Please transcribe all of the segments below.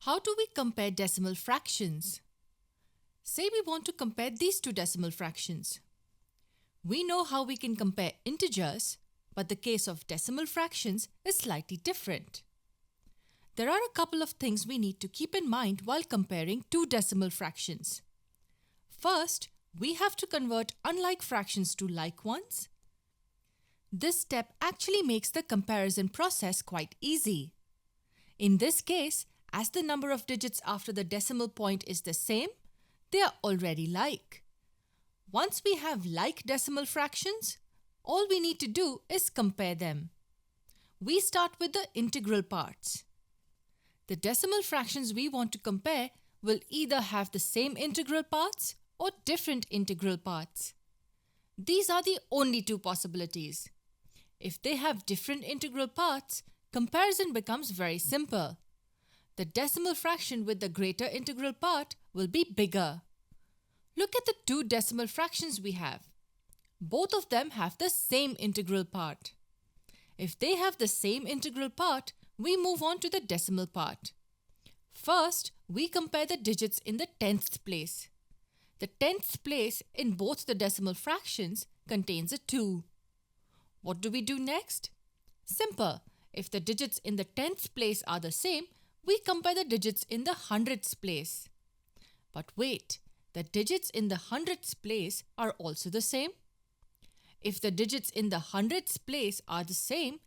How do we compare decimal fractions? Say we want to compare these two decimal fractions. We know how we can compare integers, but the case of decimal fractions is slightly different. There are a couple of things we need to keep in mind while comparing two decimal fractions. First, we have to convert unlike fractions to like ones. This step actually makes the comparison process quite easy. In this case, as the number of digits after the decimal point is the same, they are already like. Once we have like decimal fractions, all we need to do is compare them. We start with the integral parts. The decimal fractions we want to compare will either have the same integral parts or different integral parts. These are the only two possibilities. If they have different integral parts, comparison becomes very simple. The decimal fraction with the greater integral part will be bigger. Look at the two decimal fractions we have. Both of them have the same integral part. If they have the same integral part, we move on to the decimal part. First, we compare the digits in the tenths place. The tenths place in both the decimal fractions contains a 2. What do we do next? Simple. If the digits in the tenths place are the same, we compare the digits in the hundredths place. But wait, the digits in the hundredths place are also the same? If the digits in the hundredths place are the same,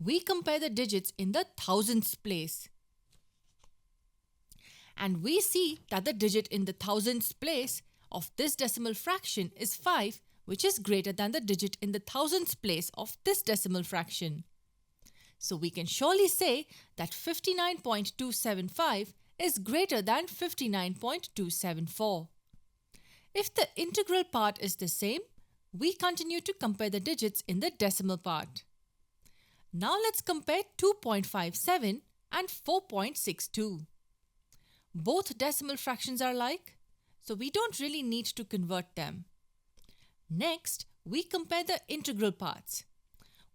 we compare the digits in the thousandths place. And we see that the digit in the thousandths place of this decimal fraction is 5, which is greater than the digit in the thousandths place of this decimal fraction. So we can surely say that 59.275 is greater than 59.274. If the integral part is the same, we continue to compare the digits in the decimal part. Now let's compare 2.57 and 4.62. Both decimal fractions are like, so we don't really need to convert them. Next, we compare the integral parts.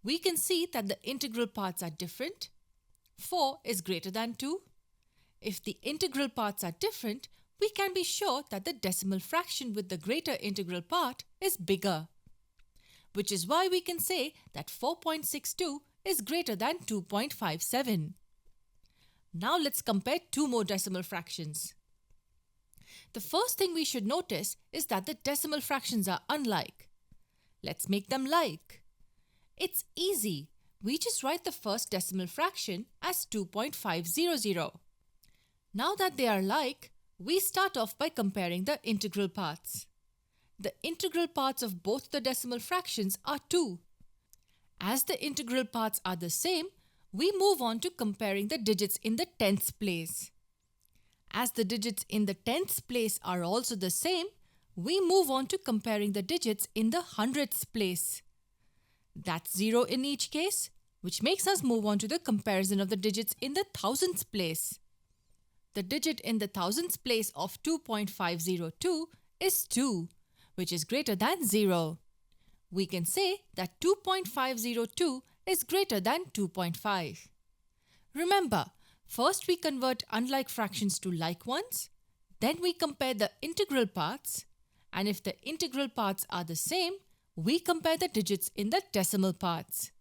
We can see that the integral parts are different. 4 is greater than 2. If the integral parts are different, we can be sure that the decimal fraction with the greater integral part is bigger. Which is why we can say that 4.62 is greater than 2.57. Now let's compare two more decimal fractions. The first thing we should notice is that the decimal fractions are unlike. Let's make them like. It's easy. We just write the first decimal fraction as 2.500. Now that they are like, we start off by comparing the integral parts. The integral parts of both the decimal fractions are 2. As the integral parts are the same, we move on to comparing the digits in the tenths place. As the digits in the tenths place are also the same, we move on to comparing the digits in the hundredths place. That's 0 in each case, which makes us move on to the comparison of the digits in the thousandths place. The digit in the thousandths place of 2.502 is 2, which is greater than 0. We can say that 2.502 is greater than 2.5. Remember, first we convert unlike fractions to like ones, then we compare the integral parts, and if the integral parts are the same, we compare the digits in the decimal parts.